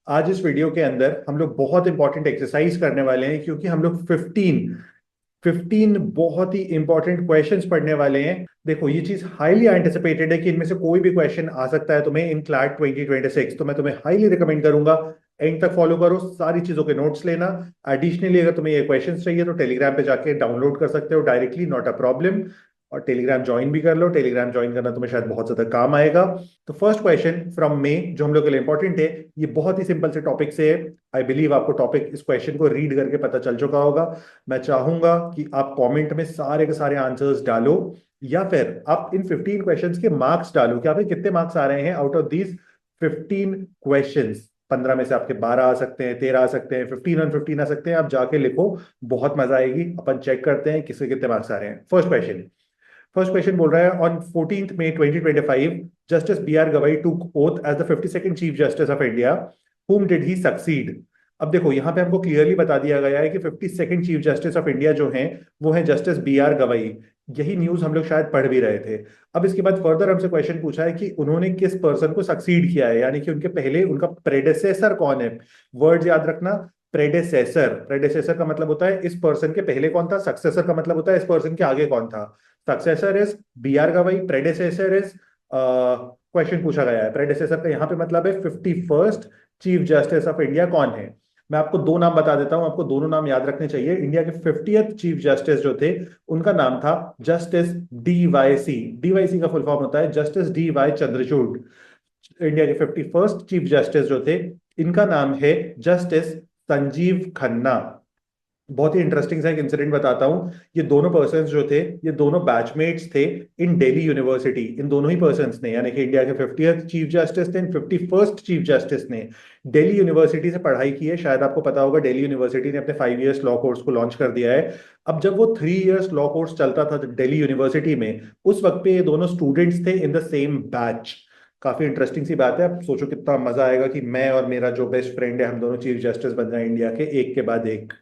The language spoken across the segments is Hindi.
आज इस वीडियो के अंदर हम लोग बहुत इंपॉर्टेंट एक्सरसाइज करने वाले हैं, क्योंकि हम लोग 15 बहुत ही इंपॉर्टेंट क्वेश्चंस पढ़ने वाले हैं। देखो, ये चीज हाईली एंटिसिपेटेड है कि इनमें से कोई भी क्वेश्चन आ सकता है तुम्हें इन क्लैट 2026। तो मैं तुम्हें हाईली रिकमेंड करूंगा एंड तक फॉलो करो, सारी चीजों के नोट्स लेना। एडिशनली अगर तुम्हें ये क्वेश्चंस चाहिए तो टेलीग्राम पे जाके डाउनलोड कर सकते हो डायरेक्टली, नॉट अ प्रॉब्लम। और टेलीग्राम ज्वाइन भी कर लो, टेलीग्राम ज्वाइन करना तुम्हें शायद बहुत ज्यादा काम आएगा। तो फर्स्ट क्वेश्चन फ्रॉम मे जो हम लोग के लिए इंपॉर्टेंट है, ये बहुत ही सिंपल से टॉपिक से है। आई बिलीव आपको टॉपिक, इस क्वेश्चन को रीड करके पता चल चुका होगा। मैं चाहूंगा कि आप कमेंट में सारे के सारे आंसर्स डालो, या फिर आप इन 15 क्वेश्चंस के मार्क्स डालो कि आपके कितने मार्क्स आ रहे हैं आउट ऑफ दीज 15 क्वेश्चंस। 15 में से आपके 12 आ सकते हैं, 13 आ सकते हैं, 15 आ सकते हैं। आप जाके लिखो, बहुत मजा आएगी। अपन चेक करते हैं किसके कितने मार्क्स आ रहे हैं। फर्स्ट क्वेश्चन बोल रहा है, on 14th May 2025 justice B R Gavai took oath as the 52nd chief justice of India. whom did he succeed? अब देखो, यहां पे हमको क्लियरली बता दिया गया है कि 52nd chief justice of India जो हैं वो है जस्टिस बी आर गवाई। यही न्यूज हम लोग शायद पढ़ भी रहे थे। अब इसके बाद फर्दर हमसे क्वेश्चन पूछा है कि उन्होंने किस पर्सन को सक्सीड किया है, यानी कि उनके पहले उनका प्रेडेसेसर कौन है। वर्ड याद रखना, प्रेडेसेसर। प्रेडेसेसर का मतलब होता है इस पर्सन के पहले कौन था, सक्सेसर का मतलब होता है इस पर्सन के आगे कौन था। सक्सेसर इज बी आर गवाई, प्रेडेसेसर इज, क्वेश्चन पूछा गया है प्रेडेसेसर का यहाँ पे मतलब है 51st chief justice of India कौन है। मैं आपको दो नाम बता देता हूं, आपको दोनों नाम याद रखने चाहिए। इंडिया के 50th चीफ जस्टिस जो थे उनका नाम था जस्टिस डीवाईसी। डीवाईसी का फुल फॉर्म होता है justice D Y Chandrachud. India के 51st चीफ जस्टिस जो थे, इनका नाम है जस्टिस संजीव खन्ना। बहुत ही इंटरेस्टिंग सा एक इंसिडेंट बताता हूं। ये दोनों पर्सन्स जो थे, ये दोनों बैचमेट्स थे इन दिल्ली यूनिवर्सिटी। इन दोनों ही पर्सन्स ने, यानी कि इंडिया के 50th चीफ जस्टिस थे, इन 51st चीफ जस्टिस ने दिल्ली यूनिवर्सिटी से पढ़ाई की है। शायद आपको पता होगा, दिल्ली यूनिवर्सिटी ने अपने 5 इयर्स लॉ कोर्स को लॉन्च कर दिया है। अब जब वो 3 इयर्स लॉ कोर्स चलता था दिल्ली यूनिवर्सिटी में, उस वक्त पे ये दोनों स्टूडेंट्स थे इन द सेम बैच। काफी इंटरेस्टिंग सी बात है। आप सोचो कितना मजा आएगा कि मैं और मेरा जो बेस्ट फ्रेंड है, हम दोनों चीफ जस्टिस बन जाए इंडिया के, एक के बाद एक।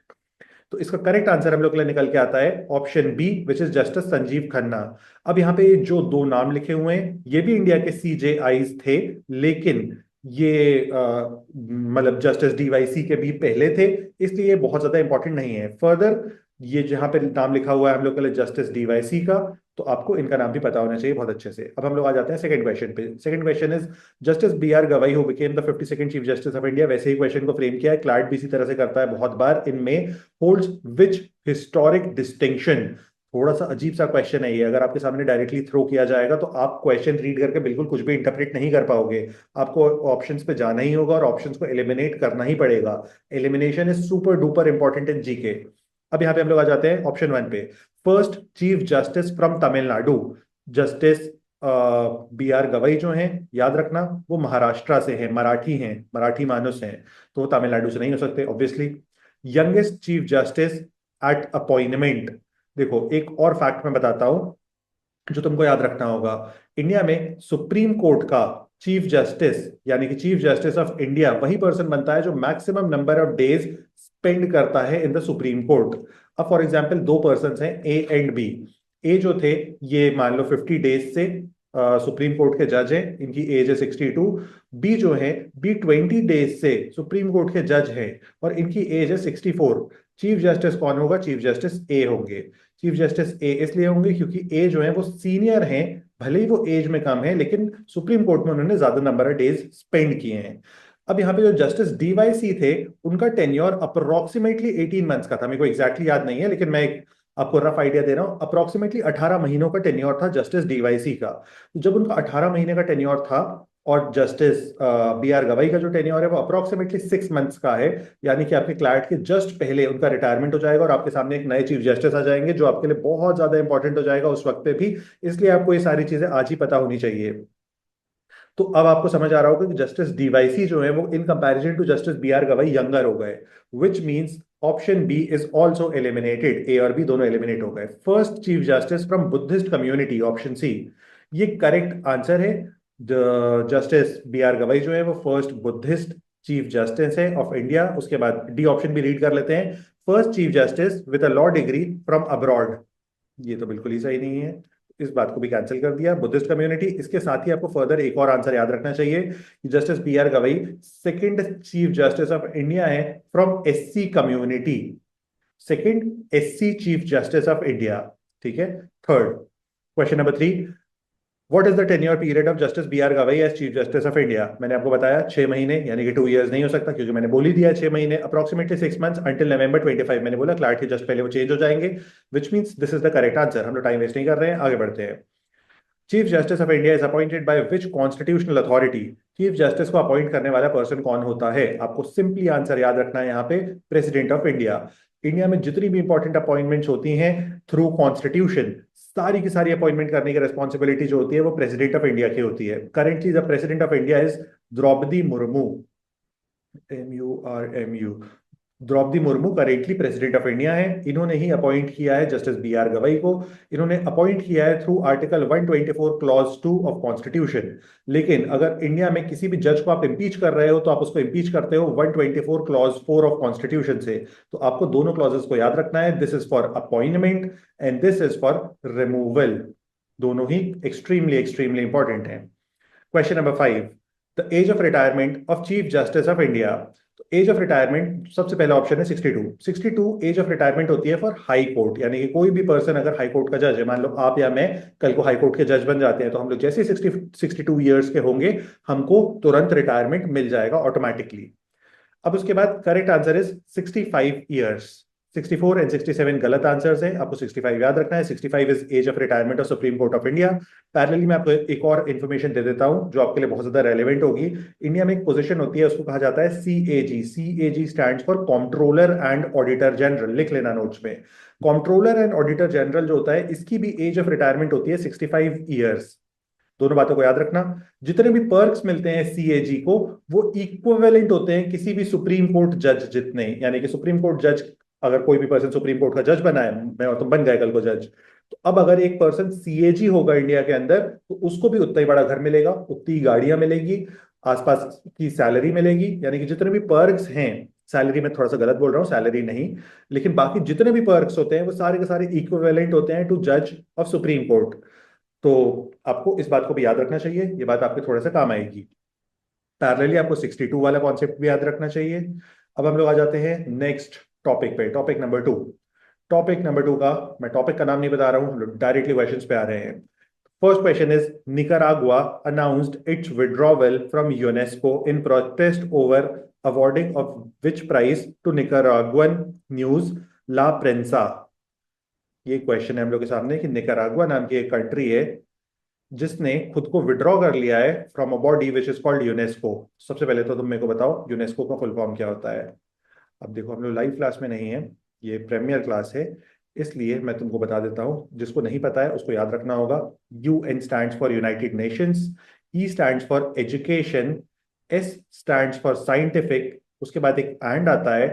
तो इसका करेक्ट आंसर हम लोग के लिए निकल के आता है option B, which is justice Sanjiv Khanna. अब यहाँ पे जो दो नाम लिखे हुए हैं, ये भी इंडिया के सीजेआईज थे, लेकिन ये मतलब जस्टिस डीवाईसी के भी पहले थे, इसलिए ये बहुत ज्यादा इंपॉर्टेंट नहीं है। फर्दर, ये जहां पे नाम लिखा हुआ है हम लोग के लिए जस्टिस डीवाईसी का, तो आपको इनका नाम भी पता होना चाहिए बहुत अच्छे से। अब हम लोग आ जाते हैं सेकंड क्वेश्चन पे। Second question is, justice B R Gavai who became the 52nd chief justice of India. वैसे ही क्वेश्चन को फ्रेम किया है, क्लार्ट भी इसी तरह से करता है बहुत बार इनमें। होल्ड्स विच हिस्टोरिक डिस्टिंक्शन। थोड़ा सा अजीब सा क्वेश्चन है ये, अगर आपके सामने डायरेक्टली थ्रो किया जाएगा तो आप क्वेश्चन रीड करके बिल्कुल कुछ भी इंटरप्रेट नहीं कर पाओगे। आपको ऑप्शंस पे जाना ही होगा और ऑप्शंस को एलिमिनेट करना ही पड़ेगा। Elimination is super duper important in GK. अब यहाँ पे हम लोग आ जाते हैं ऑप्शन वन पे। First chief justice from Tamil Nadu, justice B R Gavai जो हैं, याद रखना वो महाराष्ट्र से हैं, मराठी हैं, मराठी मानुस हैं, तो वो तमिलनाडु से नहीं हो सकते obviously. Youngest chief justice eight appointment. देखो, एक और फैक्ट मैं बताता हूं जो तुमको याद रखना होगा। इंडिया में सुप्रीम कोर्ट का चीफ जस्टिस, यानी कि चीफ जस्टिस ऑफ इंडिया, वही पर्सन बनता है जो maximum number of days spend करता है इन द सुप्रीम कोर्ट। अब फॉर एग्जांपल दो पर्सन हैं, ए एंड बी। ए जो थे, ये मान लो 50 डेज से सुप्रीम कोर्ट के जज हैं, इनकी एज है 62। बी जो है, बी 20 डेज से सुप्रीम कोर्ट के जज हैं और इनकी एज है 64। चीफ जस्टिस कौन होगा? चीफ जस्टिस ए होंगे। चीफ जस्टिस ए इसलिए होंगे क्योंकि ए जो है वो सीनियर हैं, भले ही वो एज में कम है, लेकिन सुप्रीम कोर्ट में उन्होंने ज्यादा नंबर ऑफ डेज स्पेंड किए हैं। अब यहाँ पे जो जस्टिस डीवाईसी थे, उनका टेन्योर अप्रोक्सीमेटली 18 मंथ्स का था। मेरे को एग्जैक्टली याद नहीं है, लेकिन मैं एक आपको रफ आइडिया दे रहा हूँ। अप्रोक्सीमेटली 18 महीनों का टेन्योर था जस्टिस डीवाईसी का। तो जब उनका 18 महीने का टेन्योर था, और जस्टिस बी आर गवाई का जो टेन्योर है वो अप्रोक्सीमेटली 6 मंथ्स का है, यानी कि आपके क्लाइंट के जस्ट पहले उनका रिटायरमेंट हो जाएगा और आपके सामने एक नए चीफ जस्टिस आ जाएंगे जो आपके लिए बहुत ज्यादा इंपॉर्टेंट हो जाएगा उस वक्त पे भी। इसलिए आपको ये सारी चीजें आज ही पता होनी चाहिए। तो अब आपको समझ आ रहा होगा कि जस्टिस डीवाईसी जो है वो in comparison to justice B R Gavai younger हो गए, which means option B is also eliminated. A और बी दोनों एलिमिनेट हो गए। First chief justice from Buddhist community, option C, ये करेक्ट आंसर है। जस्टिस बी आर गवाई जो है वो फर्स्ट बुद्धिस्ट चीफ जस्टिस है ऑफ इंडिया। उसके बाद डी ऑप्शन भी रीड कर लेते हैं। First chief justice with a law degree from abroad, ये तो बिल्कुल ही सही नहीं है। इस बात को भी कैंसिल कर दिया। Buddhist community. इसके साथ ही आपको फर्दर एक और आंसर याद रखना चाहिए कि justice B R Gavai second chief justice of India है from SC community. Second SC chief justice of India. ठीक है। Third, question number 3, what is the tenure period of justice B R Gavai as chief justice of India? मैंने आपको बताया 6 महीने, यानी कि 2 years नहीं हो सकता क्योंकि मैंने बोल ही दिया 6 महीने। Approximately 6 months until November 25। मैंने बोला क्लैरिटी जस्ट पहले वो चेंज हो जाएंगे, which means this is the correct answer. हम लोग टाइम वेस्ट नहीं कर रहे हैं, आगे बढ़ते हैं। Chief justice of India is appointed by which constitutional authority? Chief justice को अपॉइंट करने वाला पर्सन कौन होता है? आपको सिंपली आंसर याद रखना है यहाँ पे, प्रेसिडेंट ऑफ इंडिया। इंडिया में जितनी भी इंपॉर्टेंट अपॉइंटमेंट्स होती हैं थ्रू कॉन्स्टिट्यूशन, सारी की सारी अपॉइंटमेंट करने की रिस्पॉन्सिबिलिटी जो होती है वो प्रेसिडेंट ऑफ इंडिया की होती है। Currently the president of India is Droupadi Murmu. MURMU। Droupadi Murmu currently president of India है। इन्होंने ही अपॉइंट किया है जस्टिस बी आर गवई को। इन्होंने अपॉइंट किया है through article 124 clause 2 of constitution. लेकिन अगर इंडिया में किसी भी जज को आप इम्पीच कर रहे हो तो आप उसको इम्पीच करते हो 124 क्लॉज 4 ऑफ कॉन्स्टिट्यूशन से। तो आपको दोनों क्लॉजेस को याद रखना है, this is for appointment and this is for removal. दोनों ही एक्सट्रीमली एक्सट्रीमली इंपॉर्टेंट है। Question number 5, the age of retirement of chief justice of India. तो एज ऑफ रिटायरमेंट सबसे पहला ऑप्शन है 62। 62 एज ऑफ रिटायरमेंट होती है फॉर हाई कोर्ट, यानी कि कोई भी पर्सन अगर हाई कोर्ट का जज है, मान लो आप या मैं कल को हाई कोर्ट के जज बन जाते हैं, तो हम लोग जैसे 62 ईयर्स के होंगे हमको तुरंत रिटायरमेंट मिल जाएगा ऑटोमेटिकली। अब उसके बाद correct answer is 65 years. 64 and 67 गलत आंसर्स है, आपको 65 याद रखना है। 65 is age of retirement of supreme court of India. Parallelly मैं आपको एक और इन्फॉर्मेशन दे देता हूं जो आपके लिए बहुत ज्यादा रेलेवेंट होगी। इंडिया में एक पोजीशन होती है, उसको कहा जाता है CAG। CAG stands for controller and auditor general. लिख लेना नोट्स में। कंट्रोलर एंड ऑडिटर जनरल जो होता है इसकी भी एज ऑफ रिटायरमेंट होती है 65 ईयर्स। दोनों बातों को याद रखना। जितने भी पर्क्स मिलते हैं CAG को वो इक्विवेलेंट होते हैं किसी भी सुप्रीम कोर्ट जज जितने, यानी कि सुप्रीम कोर्ट जज, अगर कोई भी पर्सन सुप्रीम कोर्ट का जज बना है, मैं और तुम बन गए कल को जज, तो अब अगर एक पर्सन CAG होगा इंडिया के अंदर तो उसको भी उतना ही बड़ा घर मिलेगा, उतनी ही गाड़ियां मिलेगी, आसपास की सैलरी मिलेगी, यानी कि जितने भी पर्क्स हैं, सैलरी में थोड़ा सा गलत बोल रहा हूँ, सैलरी नहीं, लेकिन बाकी जितने भी पर्क्स होते हैं वो सारे के सारे इक्विवेलेंट होते हैं टू जज ऑफ सुप्रीम कोर्ट। तो आपको इस बात को भी याद रखना चाहिए, ये बात आपके थोड़ा सा काम आएगी। पैरेलली आपको 62 वाला कॉन्सेप्ट भी याद रखना चाहिए। अब हम लोग आ जाते हैं नेक्स्ट टॉपिक पे, टॉपिक नंबर 2। टॉपिक नंबर 2 का मैं टॉपिक का नाम नहीं बता रहा हूं, हम लोग डायरेक्टली क्वेश्चंस पे आ रहे हैं। First question is Nicaragua announced its withdrawal from UNESCO in protest over awarding of which prize to Nicaraguan news La Prensa. ये क्वेश्चन है हम लोग के सामने कि निकारागुआ नाम की एक कंट्री है जिसने खुद को विड्रॉ कर लिया है from a body which is called UNESCO. सबसे पहले तो तुम मेरे को बताओ यूनेस्को का फुल फॉर्म क्या होता है। अब देखो हम लोग लाइव क्लास में नहीं है, ये प्रीमियर क्लास है, इसलिए मैं तुमको बता देता हूं, जिसको नहीं पता है उसको याद रखना होगा। UN stands for United Nations, E stands for education, S stands for scientific, उसके बाद एक एंड आता है,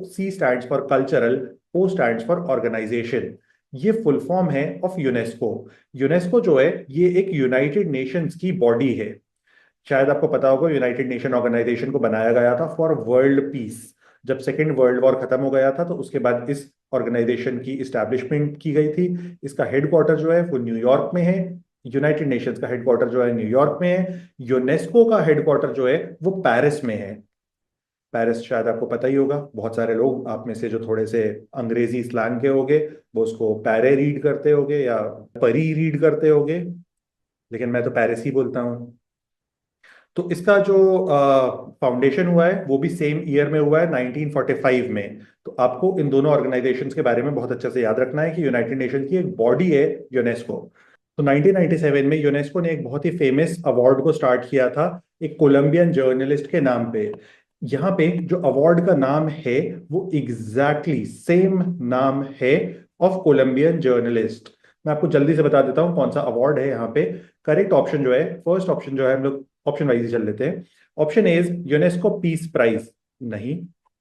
C stands for cultural, O stands for organisation. ये फुल फॉर्म है ऑफ यूनेस्को। यूनेस्को जो है ये एक यूनाइटेड नेशंस की बॉडी है। शायद आपको पता होगा यूनाइटेड नेशन ऑर्गेनाइजेशन को बनाया गया था फॉर वर्ल्ड पीस। जब सेकेंड वर्ल्ड वॉर खत्म हो गया था तो उसके बाद इस ऑर्गेनाइजेशन की इस्टेब्लिशमेंट की गई थी। इसका हेडक्वार्टर जो है वो न्यूयॉर्क में है। यूनाइटेड नेशंस का हेडक्वार्टर जो है न्यूयॉर्क में है। यूनेस्को का हेडक्वार्टर जो है वो पेरिस में है। पेरिस शायद आपको पता ही होगा, बहुत सारे लोग आप में से जो थोड़े से अंग्रेजी स्लैंग के होंगे वो उसको पैरे रीड करते होंगे या परी रीड करते होंगे, लेकिन मैं तो पेरिस ही बोलता हूँ। तो इसका जो फाउंडेशन हुआ है वो भी सेम ईयर में हुआ है, 1945 में। तो आपको इन दोनों ऑर्गेनाइजेशंस के बारे में बहुत अच्छे से याद रखना है कि यूनाइटेड नेशन की एक बॉडी है यूनेस्को। तो 1997 में यूनेस्को ने एक बहुत ही फेमस अवार्ड को स्टार्ट किया था एक कोलंबियन जर्नलिस्ट के नाम पे। यहाँ पे जो अवार्ड का नाम है वो एग्जैक्टली सेम नाम है ऑफ कोलंबियन जर्नलिस्ट। मैं आपको जल्दी से बता देता हूँ कौन सा अवार्ड है यहाँ पे। करेक्ट ऑप्शन जो है, फर्स्ट ऑप्शन जो है, हम लोग ऑप्शन वाइज ही चल लेते हैं। Option A is UNESCO peace prize. नहीं,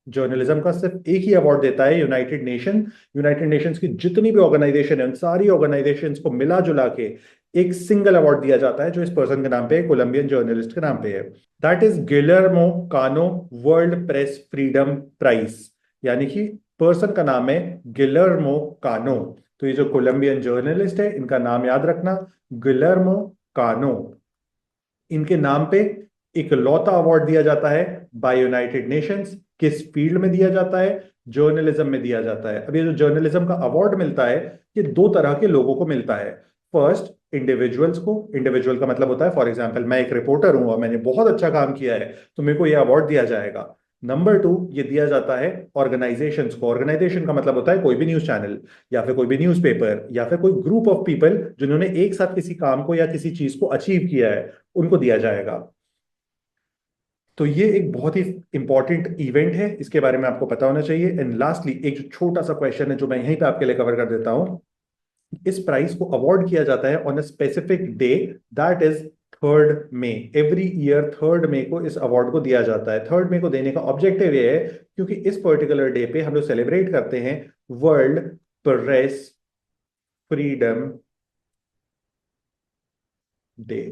जर्नलिज्म का सिर्फ एक ही अवार्ड देता है यूनाइटेड नेशन। यूनाइटेड नेशंस की जितनी भी ऑर्गेनाइजेशन है उन सारी ऑर्गेनाइजेशंस को मिला जुला के एक सिंगल अवार्ड दिया जाता है जो इस पर्सन के नाम पे, कोलंबियन जर्नलिस्ट के नाम पे है। That is Guillermo Cano world press freedom prize, यानी कि पर्सन का नाम है गिलर्मो कानो। तो ये जो कोलंबियन जर्नलिस्ट है, इनका नाम याद रखना, गिलर्मो कानो। इनके नाम पे इकलौता अवार्ड दिया जाता है बाय यूनाइटेड नेशंस। किस फील्ड में दिया जाता है? जर्नलिज्म में दिया जाता है। अब ये जो जर्नलिज्म का अवार्ड मिलता है, ये दो तरह के लोगों को मिलता है। फर्स्ट, इंडिविजुअल्स को। इंडिविजुअल का मतलब होता है, फॉर एग्जाम्पल मैं एक रिपोर्टर हूं और मैंने बहुत अच्छा काम किया है, तो मेरे को ये अवार्ड दिया जाएगा। नंबर टू, ये दिया जाता है ऑर्गेनाइजेशंस को। ऑर्गेनाइजेशन का मतलब होता है कोई भी न्यूज चैनल, या फिर कोई भी न्यूज़पेपर, या फिर कोई ग्रुप ऑफ पीपल जिन्होंने एक साथ किसी काम को या किसी चीज को अचीव किया है, उनको दिया जाएगा। तो ये एक बहुत ही इंपॉर्टेंट इवेंट है, इसके बारे में आपको पता होना चाहिए। एंड लास्टली एक जो छोटा सा क्वेश्चन है जो मैं यहीं पे आपके लिए कवर कर देता हूं। इस प्राइज को अवार्ड किया जाता है on a specific day, that is 3 May. Every year 3 मई को इस अवार्ड को दिया जाता है। 3 मई को देने का ऑब्जेक्टिव ये है क्योंकि इस पर्टिकुलर डे पे हम लोग सेलिब्रेट करते हैं वर्ल्ड प्रेस फ्रीडम डे।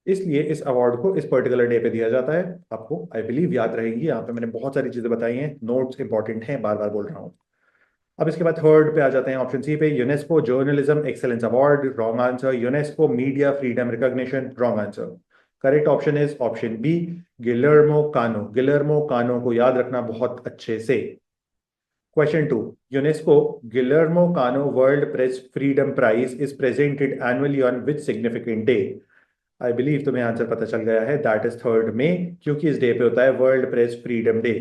इसलिए इस अवार्ड को इस पर्टिकुलर डे पे दिया जाता है। आपको आई बिलीव याद रहेगी, यहाँ पे मैंने बहुत सारी चीजें बताई हैं, नोट्स इंपॉर्टेंट हैं, बार बार बोल रहा हूँ। अब इसके बाद थर्ड पे आ जाते हैं, ऑप्शन सी पे, UNESCO journalism excellence award. Wrong answer. UNESCO media freedom recognition. Wrong answer. Correct option is option B, Guillermo Cano. Guillermo Cano को याद रखना बहुत अच्छे से। Question two, UNESCO Guillermo Cano world press freedom prize is presented annually on which significant day? I believe तुम्हें आंसर पता चल गया है, दैट इज 3 मई, क्योंकि इस डे पे होता है वर्ल्ड प्रेस फ्रीडम डे।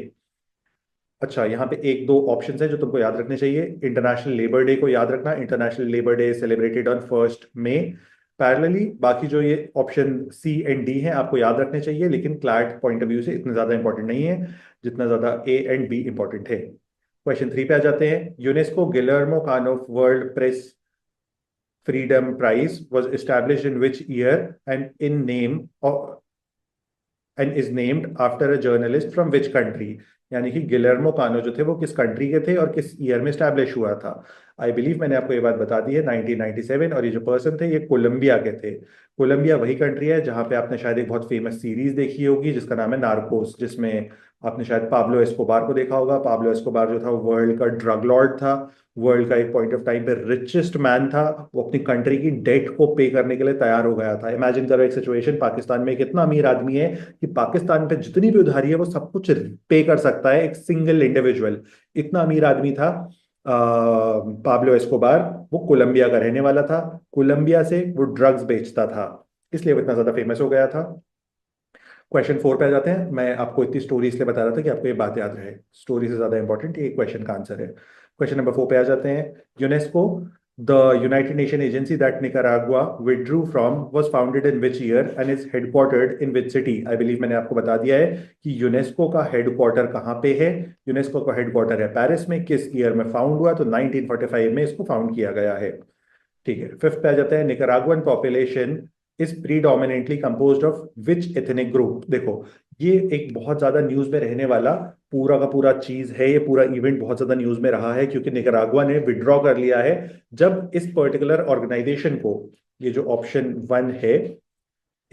अच्छा, यहाँ पे एक दो ऑप्शंस हैं जो तुमको याद रखने चाहिए। इंटरनेशनल लेबर डे को याद रखना, international labour day celebrated on 1 May. Parallelly बाकी जो ये ऑप्शन सी एंड डी हैं आपको याद रखने चाहिए, लेकिन क्लैट पॉइंट ऑफ व्यू से इतने ज्यादा इंपॉर्टेंट नहीं है जितना ज्यादा ए एंड बी इंपॉर्टेंट है। क्वेश्चन थ्री पे आ जाते हैं। UNESCO Guillermo Cano world press freedom prize was established in which year and in name of and is named after a journalist from which country? यानी कि गिलर्मो कानो जो थे वो किस कंट्री के थे और किस ईयर में स्टैब्लिश हुआ था? आई बिलीव मैंने आपको ये बात बता दी है, 1997। और ये जो पर्सन थे ये कोलंबिया के थे। कोलंबिया वही कंट्री है जहां पे आपने शायद एक बहुत फेमस सीरीज देखी होगी जिसका नाम है नार्कोस, जिसमें आपने शायद पाब्लो एस्कोबार को देखा होगा। पाब्लो एस्कोबार जो था वो वर्ल्ड का ड्रग लॉर्ड था, वर्ल्ड का एक पॉइंट ऑफ टाइम पे रिचेस्ट मैन था। वो अपनी कंट्री की डेट को पे करने के लिए तैयार हो गया था। इमेजिन करो एक सिचुएशन, पाकिस्तान में एक इतना अमीर आदमी है कि पाकिस्तान पे जितनी भी उधारी है वो सब कुछ पे कर सकता है, एक सिंगल इंडिविजुअल। इतना अमीर आदमी था पाब्लो एस्कोबार। वो कोलंबिया का रहने वाला था, कोलंबिया से वो ड्रग्स बेचता था, इसलिए वो इतना ज्यादा फेमस हो गया था। क्वेश्चन फोर पे आ जाते हैं। मैं आपको इतनी स्टोरी इसलिए बता रहा था कि आपको ये बात याद रहे, स्टोरी से ज्यादा इंपॉर्टेंट ये क्वेश्चन का आंसर है। क्वेश्चन नंबर फोर पे आ जाते हैं। UNESCO, the United nation agency that Nicaragua withdrew from, was founded in which year and is headquartered in which city? I believe मैंने आपको बता दिया है कि यूनेस्को का हेडक्वार्टर कहाँ पे है। यूनेस्को का हेडक्वार्टर है पेरिस में। किस ईयर में फाउंड हुआ? तो 1945 में इसको फाउंड किया गया है। ठीक है, फिफ्थ पे आ जाते हैं। Nicaraguan population is predominantly composed of which ethnic group? देखो, ये एक बहुत ज्यादा न्यूज में रहने वाला पूरा का पूरा चीज है। ये पूरा इवेंट बहुत ज्यादा न्यूज में रहा है क्योंकि निकारागुआ ने विड्रॉ कर लिया है। जब इस पर्टिकुलर ऑर्गेनाइजेशन को, ये जो ऑप्शन वन है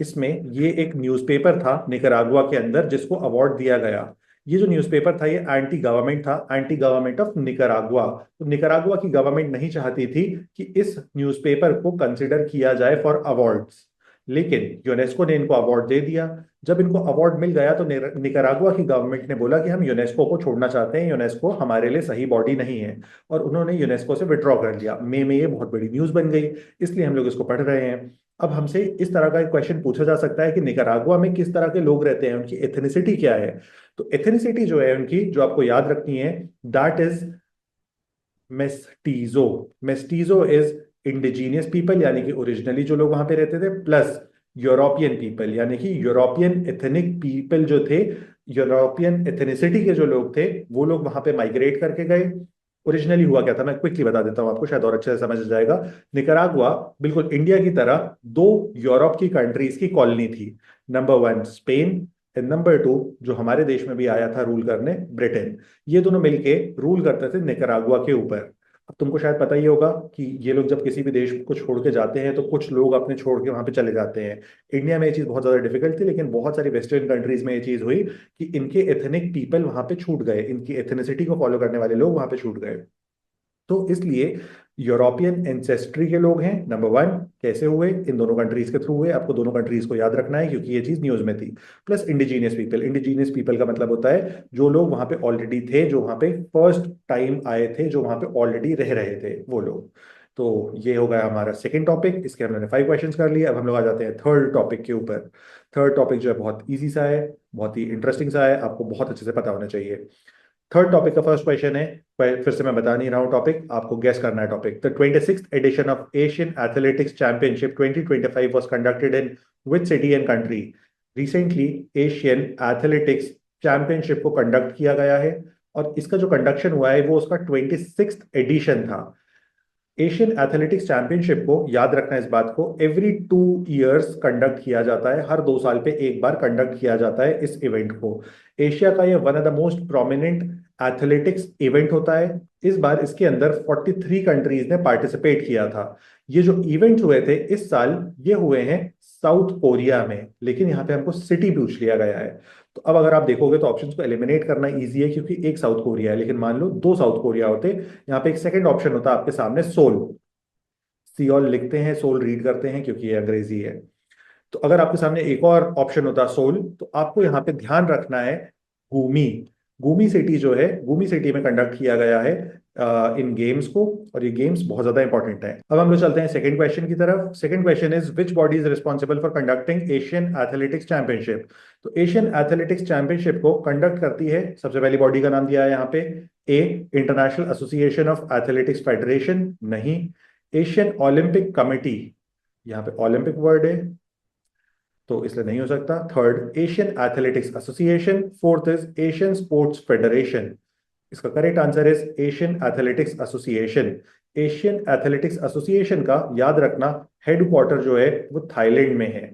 इसमें, ये एक न्यूज़पेपर था निकारागुआ के अंदर जिसको अवार्ड दिया गया। ये जो न्यूज़पेपर था ये एंटी गवर्नमेंट था, एंटी गवर्नमेंट ऑफ निकारागुआ। तो निकारागुआ की गवर्नमेंट नहीं चाहती थी कि इस न्यूज़पेपर को कंसिडर किया जाए फॉर अवार्ड्स, लेकिन यूनेस्को ने इनको अवार्ड दे दिया। जब इनको अवार्ड मिल गया तो निकारागुआ की गवर्नमेंट ने बोला कि हम यूनेस्को को छोड़ना चाहते हैं, यूनेस्को हमारे लिए सही बॉडी नहीं है, और उन्होंने यूनेस्को से विड्रॉ कर लिया। मई में ये बहुत बड़ी न्यूज बन गई, इसलिए हम लोग इसको पढ़ रहे हैं। अब हमसे इस तरह का एक क्वेश्चन पूछा जा सकता है कि निकारागुआ में किस तरह के लोग रहते हैं, उनकी एथनिसिटी क्या है? तो एथनिसिटी जो है उनकी, जो आपको याद रखनी है, that is mestizo. Mestizo is indigenous people, यानी कि ओरिजिनली जो लोग वहां पे रहते थे, प्लस यूरोपियन पीपल, यानी कि यूरोपियन एथनिक पीपल जो थे, यूरोपियन एथनिसिटी के जो लोग थे वो लोग वहां पे माइग्रेट करके गए। ओरिजिनली हुआ क्या था मैं क्विकली बता देता हूं आपको, शायद और अच्छे से समझ जाएगा। निकारागुआ बिल्कुल इंडिया की तरह दो यूरोप की कंट्रीज की कॉलोनी थी। Number one Spain, and number two जो हमारे देश में भी आया था रूल करने, ब्रिटेन। ये दोनों मिलके रूल करते थे निकारागुआ के ऊपर। अब तुमको शायद पता ही होगा कि ये लोग जब किसी भी देश को छोड़ के जाते हैं तो कुछ लोग अपने छोड़ के वहां पे चले जाते हैं। इंडिया में ये चीज बहुत ज्यादा डिफिकल्ट थी, लेकिन बहुत सारी वेस्टर्न कंट्रीज में ये चीज हुई कि इनके एथनिक पीपल वहां पे छूट गए, इनकी एथनिसिटी को फॉलो करने वाले लोग वहां पे छूट गए। तो इसलिए यूरोपियन एंसेस्ट्री के लोग हैं नंबर वन। कैसे हुए? इन दोनों कंट्रीज के थ्रू हुए। आपको दोनों कंट्रीज को याद रखना है क्योंकि ये चीज न्यूज में थी। Plus indigenous people. Indigenous people का मतलब होता है जो लोग वहां पे ऑलरेडी थे, जो वहां पे फर्स्ट टाइम आए थे, जो वहां पे ऑलरेडी रह रहे थे, वो लोग। तो ये हो गया हमारा सेकंड टॉपिक। इसके हमने 5 क्वेश्चंस कर लिए। अब हम लोग आ जाते हैं थर्ड टॉपिक के ऊपर। थर्ड टॉपिक जो है बहुत इजी सा है, बहुत ही इंटरेस्टिंग सा है, आपको बहुत अच्छे से पता होना चाहिए। थर्ड टॉपिक का फर्स्ट क्वेश्चन है। फिर से मैं बता नहीं रहा हूँ टॉपिक, आपको गेस करना है topic. The 26th edition of Asian athletics championship 2025 was conducted in which city and country? Recently Asian athletics championship को कंडक्ट किया गया है और इसका जो कंडक्शन हुआ है वो उसका 26th एडिशन था। एशियन एथलेटिक्स चैंपियनशिप को, याद रखना इस बात को, एवरी 2 years कंडक्ट किया जाता है। हर 2 साल पे एक बार कंडक्ट किया जाता है इस इवेंट को। एशिया का ये one of the most prominent athletics event होता है। इस बार इसके अंदर 43 कंट्रीज ने पार्टिसिपेट किया था। ये जो इवेंट्स हुए थे इस साल, ये हुए हैं साउथ कोरिया में, लेकिन यहाँ पे हमको सिटी पूछ लिया गया है। तो अब अगर आप देखोगे तो ऑप्शंस को एलिमिनेट करना इजी है क्योंकि एक साउथ कोरिया है, लेकिन मान लो 2 साउथ कोरिया होते, यहाँ पे एक सेकंड ऑप्शन होता आपके सामने, सोल। सियोल लिखते हैं, सोल रीड करते हैं क्योंकि ये अंग्रेजी है। तो अगर आपके सामने एक और ऑप्शन होता सोल, तो आपको यहाँ पे ध्यान रखना है गुमी। गुमी सिटी जो है, गुमी सिटी में कंडक्ट किया गया है इन गेम्स को, और ये गेम्स बहुत ज्यादा इंपॉर्टेंट है। अब हम लोग चलते हैं सेकंड क्वेश्चन की तरफ। Second question is which body is responsible for conducting Asian athletics championship? तो एशियन एथलेटिक्स चैंपियनशिप को कंडक्ट करती है, सबसे पहली बॉडी का नाम दिया है यहाँ पे, A International Association of Athletics Federation, नहीं। एशियन ओलंपिक कमिटी, यहाँ पे ओलंपिक वर्ड है तो इसलिए नहीं हो सकता। Third Asian Athletics Association. Fourth is Asian Sports Federation. इसका correct answer is Asian Athletics Association. Asian Athletics Association का याद रखना हेडक्वार्टर जो है वो थाईलैंड में है।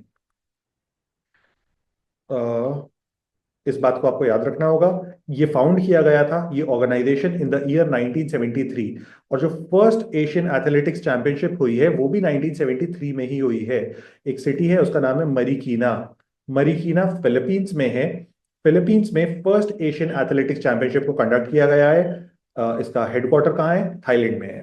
इस बात को आपको याद रखना होगा। ये फाउंड किया गया था, ये ऑर्गेनाइजेशन, इन द ईयर 1973। और जो फर्स्ट एशियन एथलेटिक्स चैंपियनशिप हुई है वो भी 1973 में ही हुई है। एक सिटी है उसका नाम है मरीकीना। मरीकीना फिलीपींस में है। फिलीपींस में फर्स्ट एशियन एथलेटिक्स चैंपियनशिप को कंडक्ट किया गया है। इसका हेडक्वार्टर कहाँ है? थाईलैंड में है।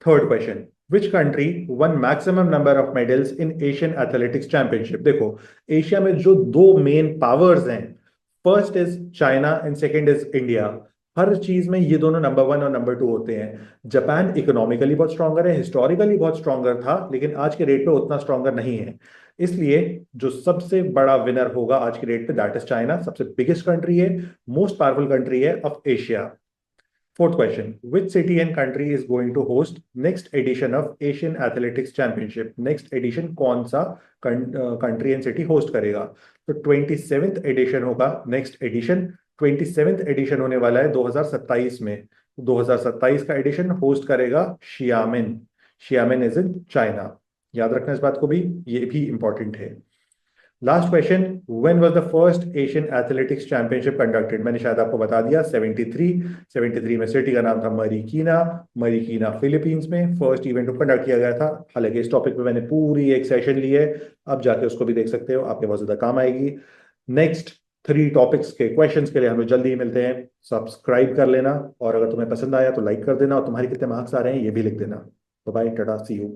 Third question, which country won maximum number of medals in Asian athletics Championship? देखो, एशिया में जो दो मेन पावर्स हैं, first is China and second is India. हर चीज में ये दोनों नंबर 1 और नंबर 2 होते हैं। जापान इकोनॉमिकली बहुत स्ट्रांगर है, हिस्टोरिकली बहुत स्ट्रांगर था, लेकिन आज के डेट पे उतना स्ट्रांगर नहीं है। इसलिए जो सबसे बड़ा विनर होगा आज के डेट पे, दैट इज चाइना। सबसे बिगेस्ट कंट्री है, मोस्ट पावरफुल कंट्री है of Asia. Fourth question, which city and country is going to host next edition of Asian Athletics Championship? Next edition कौन सा कंट्री एंड सिटी होस्ट करेगा? तो 27th एडिशन होगा नेक्स्ट एडिशन। 27th एडिशन होने वाला है 2027 में। 2027 का एडिशन होस्ट करेगा शियामिन। शियामिन इज इन चाइना। याद रखना इस बात को भी, ये भी इंपॉर्टेंट है। Last question, when was the first Asian athletics championship conducted? मैंने शायद आपको बता दिया, 73 में सिटी का नाम था मरीकीना। मरीकीना फिलीपींस में फर्स्ट इवेंट को कंडक्ट किया गया था। हालांकि इस टॉपिक पे मैंने पूरी एक सेशन ली है, अब जाके उसको भी देख सकते हो, आपके बहुत ज्यादा काम आएगी। नेक्स्ट 3 टॉपिक्स के क्वेश्चंस के लिए हम लोग जल्दी ही मिलते हैं। सब्सक्राइब कर लेना, और अगर तुम्हें पसंद आया तो लाइक कर देना, और तुम्हारे कितने मार्क्स आ रहे हैं ये भी लिख देना। Bye, tata, see you.